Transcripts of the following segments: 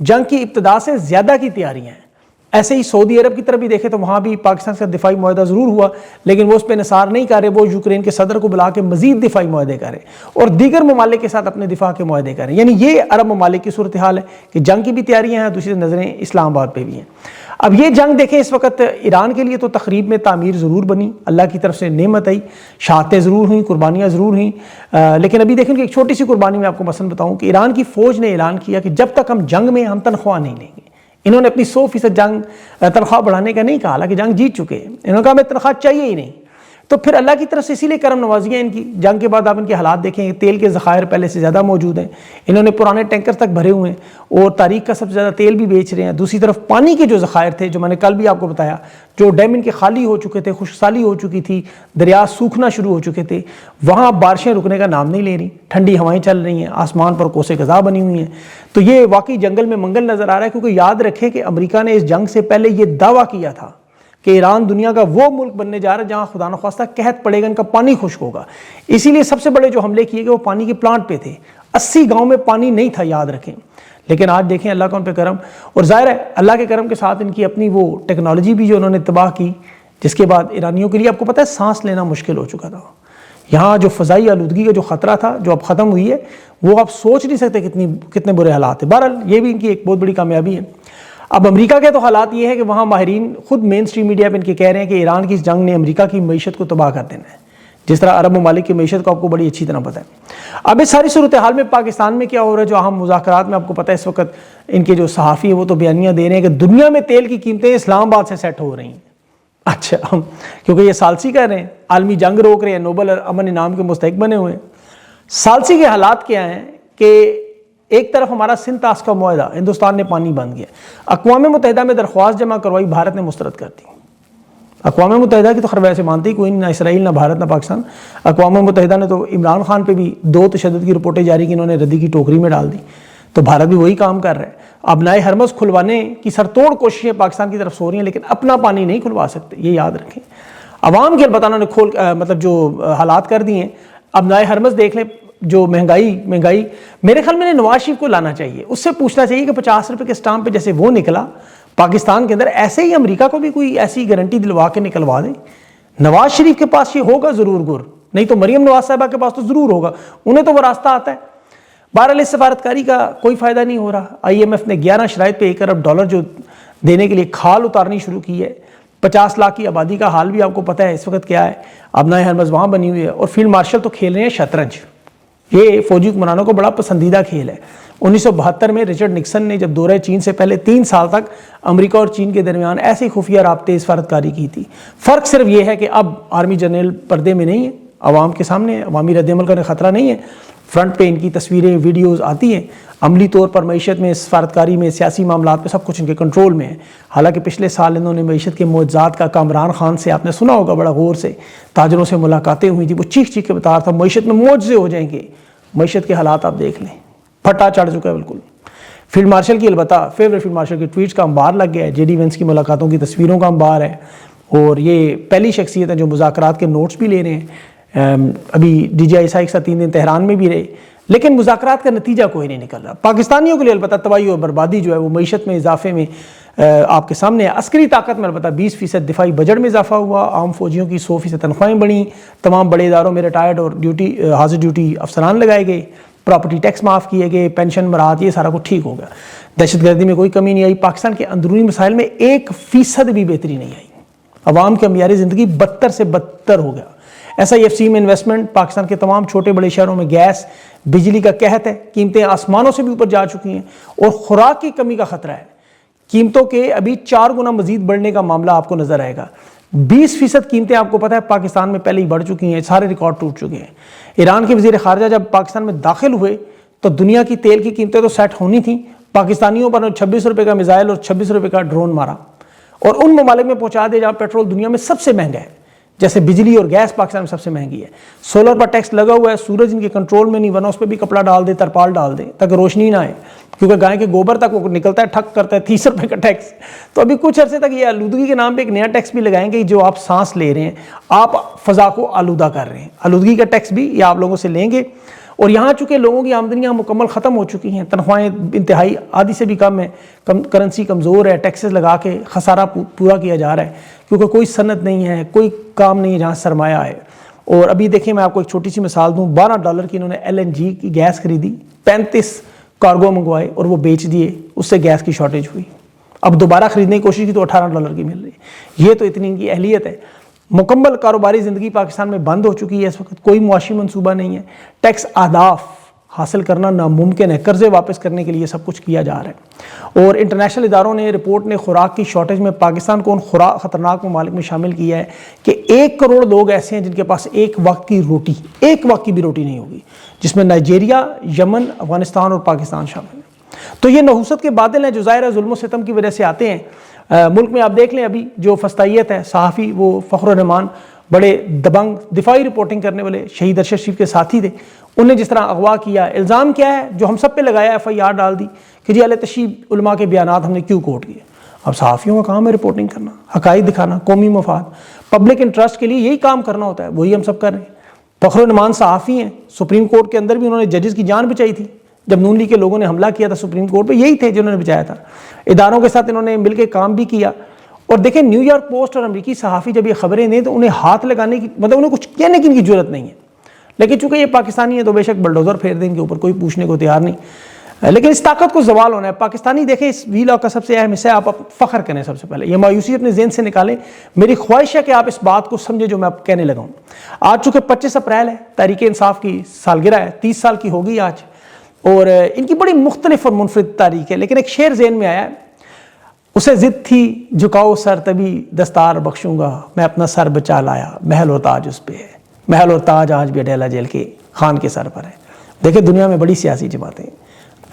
جنگ کی ابتدا سے زیادہ کی تیاریاں ہیں۔ ایسے ہی سعودی عرب کی طرف بھی دیکھیں تو وہاں بھی پاکستان سے دفاعی معاہدہ ضرور ہوا، لیکن وہ اس پہ انحصار نہیں کر رہے، وہ یوکرین کے صدر کو بلا کے مزید دفاعی معاہدے کریں اور دیگر ممالک کے ساتھ اپنے دفاع کے معاہدے کریں۔ یعنی یہ عرب ممالک کی صورتحال ہے کہ جنگ کی بھی تیاریاں ہیں، دوسری نظریں اسلام آباد پہ بھی ہیں۔ اب یہ جنگ دیکھیں اس وقت ایران کے لیے تو تقریب میں تعمیر ضرور بنی، اللہ کی طرف سے نعمت آئی، شہادتیں ضرور ہوئیں، قربانیاں ضرور ہوئیں، لیکن ابھی دیکھیں کہ ایک چھوٹی سی قربانی میں آپ کو مثلا بتاؤں کہ ایران کی فوج نے اعلان کیا کہ جب تک ہم جنگ میں ہم تنخواہ نہیں لیں گے۔ انہوں نے اپنی 100% جنگ تنخواہ بڑھانے کا نہیں کہا، حالانکہ جنگ جیت چکے ہیں، انہوں نے کہا ہمیں تنخواہ چاہیے ہی نہیں۔ تو پھر اللہ کی طرف سے اسی لیے کرم نوازی ہیں ان کی۔ جنگ کے بعد آپ ان کے حالات دیکھیں، تیل کے ذخائر پہلے سے زیادہ موجود ہیں، انہوں نے پرانے ٹینکر تک بھرے ہوئے ہیں اور تاریخ کا سب سے زیادہ تیل بھی بیچ رہے ہیں۔ دوسری طرف پانی کے جو ذخائر تھے، جو میں نے کل بھی آپ کو بتایا، جو ڈیم ان کے خالی ہو چکے تھے، خشک سالی ہو چکی تھی، دریا سوکھنا شروع ہو چکے تھے، وہاں بارشیں رکنے کا نام نہیں لے رہی، ٹھنڈی ہوائیں چل رہی ہیں، آسمان پر کوسے قزا بنی ہوئی ہیں۔ تو یہ واقعی جنگل میں منگل نظر آ رہا ہے، کیونکہ یاد رکھیں کہ امریکہ نے اس جنگ سے پہلے یہ دعویٰ کیا تھا کہ ایران دنیا کا وہ ملک بننے جا رہا ہے جہاں خدا نخواستہ قحط پڑے گا، ان کا پانی خشک ہوگا۔ اسی لیے سب سے بڑے جو حملے کیے گئے وہ پانی کے پلانٹ پہ تھے، 80 گاؤں میں پانی نہیں تھا، یاد رکھیں۔ لیکن آج دیکھیں اللہ کا ان پہ کرم، اور ظاہر ہے اللہ کے کرم کے ساتھ ان کی اپنی وہ ٹیکنالوجی بھی جو انہوں نے تباہ کی، جس کے بعد ایرانیوں کے لیے آپ کو پتہ ہے سانس لینا مشکل ہو چکا تھا۔ یہاں جو فضائی آلودگی کا جو خطرہ تھا جو اب ختم ہوئی ہے، وہ آپ سوچ نہیں سکتے کتنے برے حالات ہیں۔ بہرحال یہ بھی ان کی ایک بہت بڑی کامیابی ہے۔ اب امریکہ کے تو حالات یہ ہے کہ وہاں ماہرین خود مین سٹریم میڈیا پہ ان کے کہہ رہے ہیں کہ ایران کی اس جنگ نے امریکہ کی معیشت کو تباہ کر دینا ہے، جس طرح عرب ممالک کی معیشت کو آپ کو بڑی اچھی طرح پتہ ہے۔ اب اس ساری صورتحال میں پاکستان میں کیا ہو رہا ہے، جو اہم مذاکرات میں آپ کو پتہ ہے اس وقت ان کے جو صحافی ہیں وہ تو بیانیاں دے رہے ہیں کہ دنیا میں تیل کی قیمتیں اسلام آباد سے سیٹ ہو رہی ہیں۔ اچھا، کیونکہ یہ ثالثی کر رہے ہیں، عالمی جنگ روک رہے ہیں، نوبل امن انعام کے مستحق بنے ہوئے ہیں۔ ثالثی کے حالات کیا ہیں کہ ایک طرف ہمارا سنتاس کا معاہدہ ہندوستان نے پانی بند کیا، اقوام متحدہ میں درخواست جمع کروائی، بھارت نے مسترد کر دی۔ اقوام متحدہ کی تو خیر ویسے مانتی کوئی نہیں، نہ اسرائیل نہ بھارت نہ پاکستان۔ اقوام متحدہ نے تو عمران خان پہ بھی 2 تشدد کی رپورٹیں جاری کی، انہوں نے ردی کی ٹوکری میں ڈال دی، تو بھارت بھی وہی کام کر رہا ہے۔ اب نئے ہرمز کھلوانے کی سرتوڑ کوششیں پاکستان کی طرف سے ہو رہی ہیں، لیکن اپنا پانی نہیں کھلوا سکتے، یہ یاد رکھیں۔ عوام کے البتہ انہوں نے مطلب جو حالات کر دیے ہیں۔ اب نئے ہرمز دیکھ لیں، جو مہنگائی میرے خیال میں نواز شریف کو لانا چاہیے، اس سے پوچھنا چاہیے کہ 50 روپے کے اسٹامپ پہ جیسے وہ نکلا پاکستان کے اندر، ایسے ہی امریکہ کو بھی کوئی ایسی گارنٹی دلوا کے نکلوا دیں۔ نواز شریف کے پاس یہ ہوگا ضرور گر، نہیں تو مریم نواز صاحبہ کے پاس تو ضرور ہوگا، انہیں تو وہ راستہ آتا ہے۔ بہرحال اس سفارتکاری کا کوئی فائدہ نہیں ہو رہا۔ IMF نے 11 شرائط پہ $1 ارب جو دینے کے لیے کھال اتارنی شروع کی ہے۔ 50 لاکھ کی آبادی کا حال بھی آپ کو پتہ ہے اس وقت کیا ہے، اب نئے ہرمز وہاں بنی ہوئی ہے، اور فیلڈ مارشل تو کھیل رہے ہیں شطرنج۔ یہ فوجی حکمرانوں کو بڑا پسندیدہ کھیل ہے۔ 1972 میں رچرڈ نکسن نے جب دورہ چین سے پہلے 3 سال تک امریکہ اور چین کے درمیان ایسے خفیہ رابطے سفارتکاری کی تھی۔ فرق صرف یہ ہے کہ اب آرمی جنرل پردے میں نہیں ہے، عوام کے سامنے عوامی رد عمل کا خطرہ نہیں ہے، فرنٹ پہ ان کی تصویریں ویڈیوز آتی ہیں، عملی طور پر معیشت میں، سفارتکاری میں، سیاسی معاملات میں سب کچھ ان کے کنٹرول میں ہے۔ حالانکہ پچھلے سال انہوں نے معیشت کے معجزات کا کامران خان سے آپ نے سنا ہوگا بڑا غور سے، تاجروں سے ملاقاتیں ہوئی تھی، وہ چیخ کے بتا رہا تھا معیشت میں معجزے ہو جائیں گے۔ معیشت کے حالات آپ دیکھ لیں، پھٹا چڑھ چکا ہے بالکل۔ فیلڈ مارشل کی البتہ فیلڈ مارشل کی ٹویٹس کا انبار لگ گیا ہے، JD وینس کی ملاقاتوں کی تصویروں کا انبار ہے، اور یہ پہلی شخصیت ہے جو مذاکرات کے نوٹس بھی لے رہے ہیں۔ ابھی DJI کے ساتھ 3 دن تہران میں بھی رہے، لیکن مذاکرات کا نتیجہ کوئی نہیں نکل رہا۔ پاکستانیوں کے لیے البتہ تباہی اور بربادی جو ہے وہ معیشت میں اضافے میں آپ کے سامنے ہے۔ عسکری طاقت میں البتہ 20% دفاعی بجٹ میں اضافہ ہوا، عام فوجیوں کی 100% تنخواہیں بڑھیں، تمام بڑے اداروں میں ریٹائرڈ اور حاضر ڈیوٹی افسران لگائے گئے، پراپرٹی ٹیکس معاف کیے گئے، پینشن مراد، یہ سارا کچھ ٹھیک ہو گیا۔ دہشت گردی میں کوئی کمی نہیں آئی، پاکستان کے اندرونی مسائل میں 1% بھی بہتری نہیں آئی، عوام کے معیار زندگی بدتر سے بدتر ہو گیا۔ SIFC میں انویسٹمنٹ، پاکستان کے تمام چھوٹے بڑے شہروں میں گیس بجلی کا قحط ہے، قیمتیں آسمانوں سے بھی اوپر جا چکی ہیں، اور خوراک کی کمی کا خطرہ ہے۔ قیمتوں کے ابھی 4 گنا مزید بڑھنے کا معاملہ آپ کو نظر آئے گا۔ 20% قیمتیں آپ کو پتہ ہے پاکستان میں پہلے ہی بڑھ چکی ہیں، سارے ریکارڈ ٹوٹ چکے ہیں۔ ایران کے وزیر خارجہ جب پاکستان میں داخل ہوئے تو دنیا کی تیل کی قیمتیں تو سیٹ ہونی تھیں، پاکستانیوں پر 26 روپے کا میزائل اور 26 روپے کا ڈرون مارا، اور ان ممالک میں پہنچا دے جہاں پیٹرول دنیا میں سب سے مہنگا ہے، جیسے بجلی اور گیس پاکستان میں سب سے مہنگی ہے۔ سولر پر ٹیکس لگا ہوا ہے، سورج ان کے کنٹرول میں نہیں، ورنہ اس پہ بھی کپڑا ڈال دے، ترپال ڈال دے تاکہ روشنی نہ آئے، کیونکہ گائے کے گوبر تک وہ نکلتا ہے، ٹھک کرتا ہے 30 روپے کا ٹیکس۔ تو ابھی کچھ عرصے تک یہ آلودگی کے نام پہ ایک نیا ٹیکس بھی لگائیں گے، جو آپ سانس لے رہے ہیں، آپ فضا کو آلودہ کر رہے ہیں، آلودگی کا ٹیکس بھی یہ آپ لوگوں سے لیں گے۔ اور یہاں چونکہ لوگوں کی آمدنیاں مکمل ختم ہو چکی ہیں، تنخواہیں انتہائی آدھی سے بھی کم ہیں، کرنسی کمزور ہے، ٹیکسز لگا کے خسارہ پورا کیا جا رہا ہے، کیونکہ کوئی صنعت نہیں ہے، کوئی کام نہیں ہے جہاں سرمایہ آئے۔ اور ابھی دیکھیں میں آپ کو ایک چھوٹی سی مثال دوں، $12 کی انہوں نے LNG کی گیس خریدی، 35 کارگو منگوائے اور وہ بیچ دیے، اس سے گیس کی شارٹیج ہوئی۔ اب دوبارہ خریدنے کی کوشش کی تو $18 کی مل رہی۔ یہ تو اتنی ان کی اہلیت ہے۔ مکمل کاروباری زندگی پاکستان میں بند ہو چکی ہے اس وقت، کوئی معاشی منصوبہ نہیں ہے، ٹیکس اہداف حاصل کرنا ناممکن ہے، قرضے واپس کرنے کے لیے سب کچھ کیا جا رہا ہے۔ اور انٹرنیشنل اداروں نے رپورٹ نے خوراک کی شارٹیج میں پاکستان کو ان خطرناک ممالک میں شامل کیا ہے کہ 1 کروڑ لوگ ایسے ہیں جن کے پاس ایک وقت کی بھی روٹی نہیں ہوگی، جس میں نائجیریا، یمن، افغانستان اور پاکستان شامل ہیں۔ تو یہ نحوست کے بادل ہیں جو ظاہر ظلم و ستم کی وجہ سے آتے ہیں۔ ملک میں آپ دیکھ لیں ابھی جو فسطائیت ہے، صحافی وہ فخر الرحمان بڑے دبنگ دفاعی رپورٹنگ کرنے والے شہید ارشد شریف کے ساتھی تھے، انہیں جس طرح اغوا کیا، الزام کیا ہے جو ہم سب پہ لگایا، FIR ڈال دی کہ جی اہل تشیع علماء کے بیانات ہم نے کیوں کوٹ کیے۔ اب صحافیوں کا کام ہے رپورٹنگ کرنا، حقائق دکھانا، قومی مفاد، پبلک انٹرسٹ کے لیے یہی کام کرنا ہوتا ہے، وہی ہم سب کر رہے ہیں۔ فخر الرحمان صحافی ہیں، سپریم کورٹ کے اندر بھی انہوں نے ججز کی جان بچائی تھی، جب نون لیگ کے لوگوں نے حملہ کیا تھا سپریم کورٹ پہ، یہی تھے جنہوں نے بچایا تھا۔ اداروں کے ساتھ انہوں نے مل کے کام بھی کیا۔ اور دیکھیں نیو یارک پوسٹ اور امریکی صحافی جب یہ خبریں دیں تو انہیں ہاتھ لگانے کی انہیں کچھ کہنے کی ان کی ضرورت نہیں ہے، لیکن چونکہ یہ پاکستانی ہے تو بے شک بلڈوزر پھیر دیں گے اوپر، کوئی پوچھنے کو تیار نہیں۔ لیکن اس طاقت کو زوال ہونا ہے۔ پاکستانی دیکھیں اس ویلاگ کا سب سے اہم حصہ ہے، آپ فخر کریں سب سے پہلے، یہ مایوسی اپنے ذہن سے نکالیں۔ میری خواہش ہے کہ آپ اس بات کو سمجھیں جو میں آپ کہنے لگا ہوں۔ آج چونکہ 25 اپریل ہے، تحریک انصاف کی سالگرہ ہے، 30 سال کی ہوگی آج، اور ان کی بڑی مختلف اور منفرد تاریخ ہے، لیکن ایک شعر ذہن میں آیا ہے، اسے ضد تھی جھکاؤ سر تبھی دستار بخشوں گا، میں اپنا سر بچا لایا، محل اور تاج اس پہ ہے، محل اور تاج آج بھی اڈیلا جیل کے خان کے سر پر ہے۔ دیکھیں دنیا میں بڑی سیاسی جماعتیں،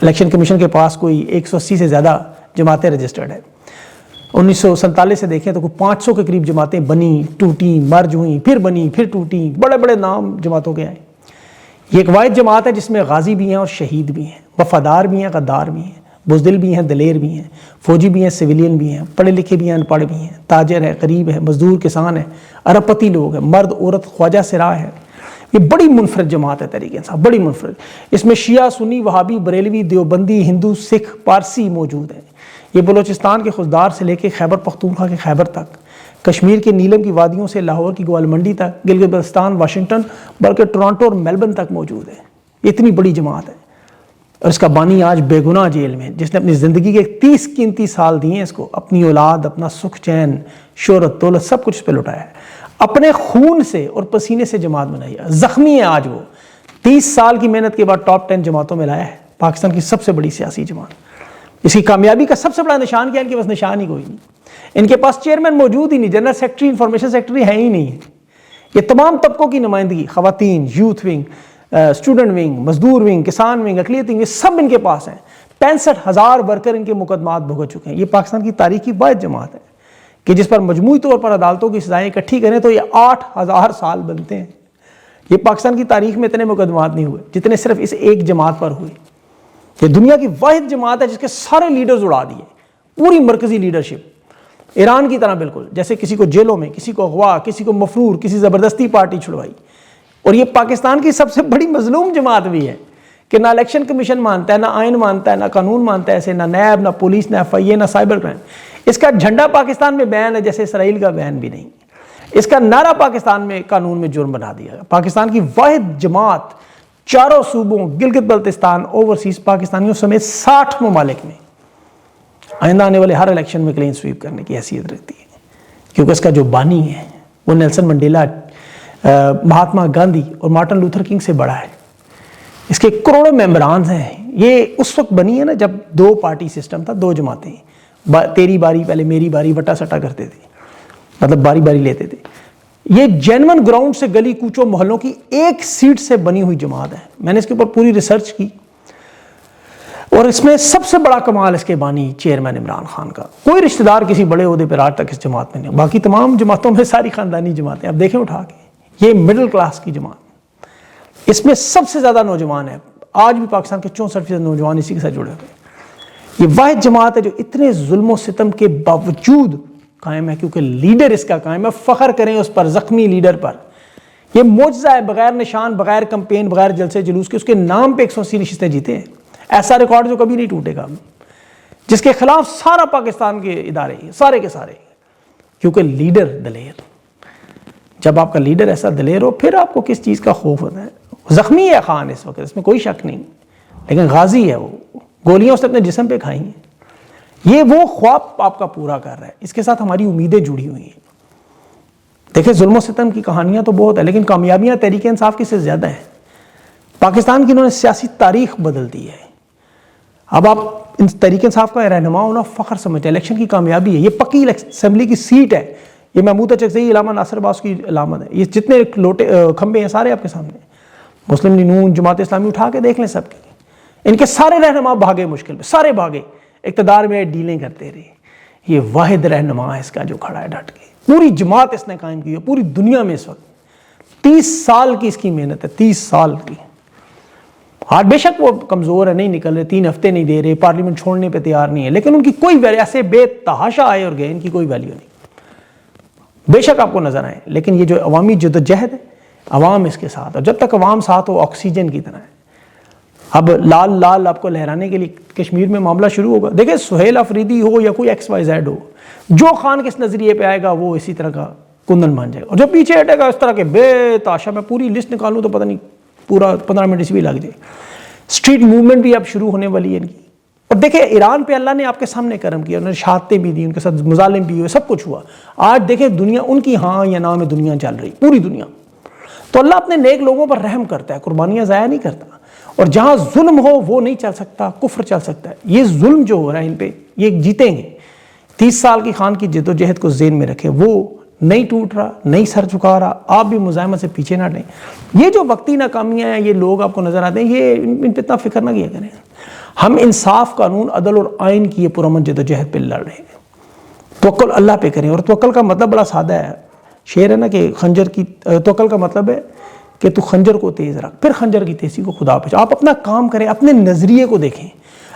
الیکشن کمیشن کے پاس کوئی 180 سے زیادہ جماعتیں رجسٹرڈ ہیں۔ 1947 سے دیکھیں تو کوئی 500 کے قریب جماعتیں بنی، ٹوٹیں، مرج ہوئیں، پھر بنی، پھر ٹوٹیں، بڑے بڑے نام جماعتوں کے آئے۔ یہ ایک واحد جماعت ہے جس میں غازی بھی ہیں اور شہید بھی ہیں، وفادار بھی ہیں، غدار بھی ہیں، بزدل بھی ہیں، دلیر بھی ہیں، فوجی بھی ہیں، سویلین بھی ہیں، پڑھے لکھے بھی ہیں، ان پڑھ بھی ہیں، تاجر ہے، غریب ہے، مزدور، کسان ہے، ارب پتی لوگ ہیں، مرد، عورت، خواجہ سرا ہے۔ یہ بڑی منفرد جماعت ہے تحریک انصاف، بڑی منفرد۔ اس میں شیعہ، سنی، وہابی، بریلوی، دیوبندی، ہندو، سکھ، پارسی موجود ہیں۔ یہ بلوچستان کے خضدار سے لے کے خیبر پختونخوا کے خیبر تک، کشمیر کے نیلم کی وادیوں سے لاہور کی گوال منڈی تک، گلگت بلتستان، واشنگٹن، بلکہ ٹورانٹو اور میلبرن تک موجود ہے۔ یہ اتنی بڑی جماعت ہے، اور اس کا بانی آج بے گناہ جیل میں، جس نے اپنی زندگی کے 30 قیمتی سال دیے ہیں اس کو، اپنی اولاد، اپنا سکھ چین، شہرت، دولت، سب کچھ اس پہ لٹایا ہے، اپنے خون سے اور پسینے سے جماعت بنائی ہے۔ زخمی ہے آج وہ، 30 سال کی محنت کے بعد ٹاپ 10 جماعتوں میں لایا ہے، پاکستان کی سب سے بڑی سیاسی جماعت۔ اس کی کامیابی کا سب سے بڑا نشان کیا ہے؟ ان کے پاس نشان ہی کوئی نہیں، ان کے پاس چیئرمین موجود ہی نہیں، جنرل سیکرٹری، انفارمیشن سیکرٹری ہے ہی نہیں۔ یہ تمام طبقوں کی نمائندگی، خواتین، یوتھ ونگ، اسٹوڈنٹ ونگ، مزدور ونگ، کسان ونگ، اقلیت ونگ، یہ سب ان کے پاس ہیں۔ 65,000 ورکر ان کے مقدمات بھگت چکے ہیں۔ یہ پاکستان کی تاریخی واحد جماعت ہے کہ جس پر مجموعی طور پر عدالتوں کی سزائیں اکٹھی کریں تو یہ 8,000 سال بنتے ہیں۔ یہ پاکستان کی تاریخ میں اتنے مقدمات نہیں ہوئے جتنے صرف اس ایک جماعت پر ہوئے۔ یہ دنیا کی واحد جماعت ہے جس کے سارے لیڈرز اڑا دیے، پوری مرکزی لیڈرشپ، ایران کی طرح بالکل، جیسے کسی کو جیلوں میں، کسی کو اغوا، کسی کو مفرور، کسی زبردستی پارٹی چھڑوائی۔ اور یہ پاکستان کی سب سے بڑی مظلوم جماعت بھی ہے کہ نہ الیکشن کمیشن مانتا ہے، نہ آئین مانتا ہے، نہ قانون مانتا ہے، ایسے نہ نیب، نہ پولیس، نہ FIA، نہ سائبر کرائم۔ اس کا جھنڈا پاکستان میں بین ہے جیسے اسرائیل کا بین بھی نہیں۔ اس کا نعرہ پاکستان میں قانون میں جرم بنا دیا۔ پاکستان کی واحد جماعت چاروں صوبوں، گلگت بلتستان، اوورسیز پاکستانیوں سمیت 60 ممالک میں آئندہ آنے والے ہر الیکشن میں کلین سویپ کرنے کی حیثیت رکھتی ہے، کیونکہ اس کا جو بانی ہے وہ نیلسن منڈیلا، مہاتما گاندھی اور مارٹن لوتھر کنگ سے بڑا ہے۔ اس کے کروڑوں ممبران ہیں۔ یہ اس وقت بنی ہے نا جب 2 پارٹی سسٹم تھا، 2 جماعتیں، تیری باری پہلے میری باری، وٹا سٹا کرتے تھے، مطلب باری باری لیتے تھے۔ یہ جینون گراؤنڈ سے گلی کوچوں محلوں کی ایک سیٹ سے بنی ہوئی جماعت ہے۔ میں نے اس کے اوپر پوری ریسرچ کی، اور اس میں سب سے بڑا کمال اس کے بانی چیئرمین عمران خان کا۔ کوئی رشتہ دار کسی بڑے عہدے پر آج تک اس جماعت میں نہیں، باقی تمام جماعتوں میں ساری خاندانی جماعتیں، اب دیکھیں اٹھا کے، یہ مڈل کلاس کی جماعت، اس میں سب سے زیادہ نوجوان ہیں۔ آج بھی پاکستان کے 64% نوجوان اسی کے ساتھ جڑے ہوئے ہیں۔ یہ واحد جماعت ہے جو اتنے ظلم و ستم کے باوجود قائم ہے، کیونکہ لیڈر اس کا قائم ہے۔ فخر کریں اس پر، زخمی لیڈر پر۔ یہ معجزہ ہے، بغیر نشان، بغیر کمپین، بغیر جلسے جلوس کے اس کے نام پہ 180 نشستیں جیتے ہیں. ایسا ریکارڈ جو کبھی نہیں ٹوٹے گا، جس کے خلاف سارا پاکستان کے ادارے سارے کے سارے، کیونکہ لیڈر دلیر. جب آپ کا لیڈر ایسا دلیر ہو پھر آپ کو کس چیز کا خوف ہوتا ہے. زخمی ہے خان اس وقت، اس میں کوئی شک نہیں، لیکن غازی ہے، وہ گولیاں اس نے اپنے جسم پہ کھائی ہیں. یہ وہ خواب آپ کا پورا کر رہا ہے، اس کے ساتھ ہماری امیدیں جڑی ہوئی ہیں. دیکھیں ظلم و ستم کی کہانیاں تو بہت ہیں، لیکن کامیابیاں تحریک انصاف کی سے زیادہ ہیں. پاکستان کی انہوں نے سیاسی تاریخ بدل دی ہے. اب آپ ان تحریک انصاف کا رہنما ہونا فخر سمجھتے ہیں. الیکشن کی کامیابی ہے، یہ پکی اسمبلی کی سیٹ ہے، یہ محمود چکزئی، علامہ ناصر عباس کی علامت ہے. یہ جتنے لوٹے کھمبے ہیں سارے آپ کے سامنے. مسلم لیگ نون، جماعت اسلامی اٹھا کے دیکھ لیں سب کی، ان کے سارے رہنما بھاگے، مشکل میں سارے بھاگے، اقتدار میں ڈیلیں کرتے رہے. یہ واحد رہنما ہے اس کا جو کھڑا ہے ڈٹ کے. پوری جماعت اس نے قائم کی ہے پوری دنیا میں اس وقت. 30 سال کی اس کی محنت ہے، 30 سال کی. آج بے شک وہ کمزور ہے، نہیں نکل رہے، 3 ہفتے نہیں دے رہے، پارلیمنٹ چھوڑنے پہ تیار نہیں ہے، لیکن ان کی کوئی ویلیو، ایسے بے تحاشا آئے اور گئے، ان کی کوئی ویلیو نہیں. بے شک آپ کو نظر آئے، لیکن یہ جو عوامی جدوجہد ہے، عوام اس کے ساتھ، اور جب تک عوام ساتھ ہو آکسیجن کی طرح ہے. اب لال لال آپ کو لہرانے کے لیے کشمیر میں معاملہ شروع ہوگا. دیکھیں سہیل آفریدی ہو یا کوئی XYZ ہو، جو خان کے اس نظریے پہ آئے گا وہ اسی طرح کا کندن مان جائے گا، اور جو پیچھے ہٹے گا اس طرح کے بے تحاشا. میں پوری لسٹ نکالوں تو پتہ نہیں پورا 15 منٹ اس بھی لگ جائے. اسٹریٹ موومنٹ بھی اب شروع ہونے والی ہے ان کی. اور دیکھیں ایران پہ اللہ نے آپ کے سامنے کرم کیا، انہوں نے شہادتیں بھی دی، ان کے ساتھ مظالم بھی ہوئے، سب کچھ ہوا. آج دیکھیں دنیا ان کی ہاں یا نہ میں دنیا چل رہی، پوری دنیا. تو اللہ اپنے نیک لوگوں پر رحم کرتا ہے، قربانیاں ضائع نہیں کرتا. اور جہاں ظلم ہو وہ نہیں چل سکتا، کفر چل سکتا ہے. یہ ظلم جو ہو رہا ہے ان پہ، یہ جیتیں گے. 30 سال کی خان کی جدوجہد کو ذہن میں رکھیں، وہ نہیں ٹوٹ رہا، نہیں سر جھکا رہا. آپ بھی مزاحمت سے پیچھے نہ ہٹیں. یہ جو وقتی ناکامیاں ہیں، یہ لوگ آپ کو نظر آتے ہیں، یہ ان پہ اتنا فکر نہ کیا کریں. ہم انصاف، قانون، عدل اور آئین کی یہ پرامن جدوجہد پہ لڑ رہے ہیں. توکل اللہ پہ کریں. اور توکل کا مطلب بڑا سادہ ہے. شعر ہے نا کہ خنجر کی، توکل کا مطلب ہے کہ تو خنجر کو تیز رکھ، پھر خنجر کی تیزی کو خدا پہ. آپ اپنا کام کریں، اپنے نظریے کو دیکھیں.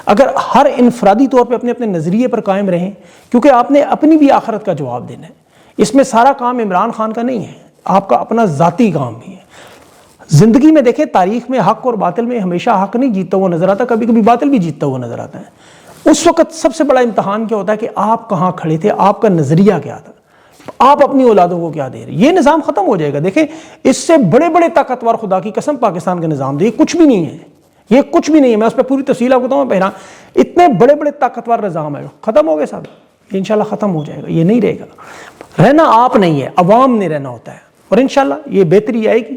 اگر ہر انفرادی طور پہ اپنے نظریے پر قائم رہیں، کیونکہ آپ نے اپنی بھی آخرت کا جواب دینا ہے. اس میں سارا کام عمران خان کا نہیں ہے، آپ کا اپنا ذاتی کام بھی ہے. زندگی میں دیکھیں تاریخ میں حق اور باطل میں ہمیشہ حق نہیں جیتتا ہوا نظر آتا، کبھی کبھی باطل بھی جیتتا ہوا نظر آتا ہے. اس وقت سب سے بڑا امتحان کیا ہوتا ہے کہ آپ کہاں کھڑے تھے، آپ کا نظریہ کیا تھا، آپ اپنی اولادوں کو کیا دے رہے. یہ نظام ختم ہو جائے گا. دیکھیں اس سے بڑے بڑے طاقتور، خدا کی قسم، پاکستان کا نظام دے، یہ کچھ بھی نہیں ہے، یہ کچھ بھی نہیں ہے. میں اس پہ پوری تفصیل آپ کو بتاؤں، پہنا اتنے بڑے بڑے طاقتور نظام ہے، ختم ہو گئے سب. یہ انشاءاللہ ختم ہو جائے گا، یہ نہیں رہے گا. رہنا آپ نہیں ہے، عوام نے رہنا ہوتا ہے. اور انشاءاللہ یہ بہتری آئے گی.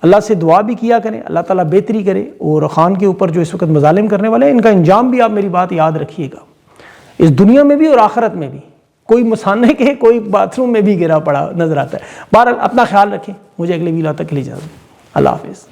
اللہ سے دعا بھی کیا کریں، اللہ تعالیٰ بہتری کرے. اور خان کے اوپر جو اس وقت مظالم کرنے والے ہیں، ان کا انجام بھی آپ میری بات یاد رکھیے گا، اس دنیا میں بھی اور آخرت میں بھی. کوئی مسانے کے، کوئی باتھ روم میں بھی گرا پڑا نظر آتا ہے. بہرحال اپنا خیال رکھیں. مجھے اگلے ویڈیو تک کے لیے اجازت. اللہ حافظ.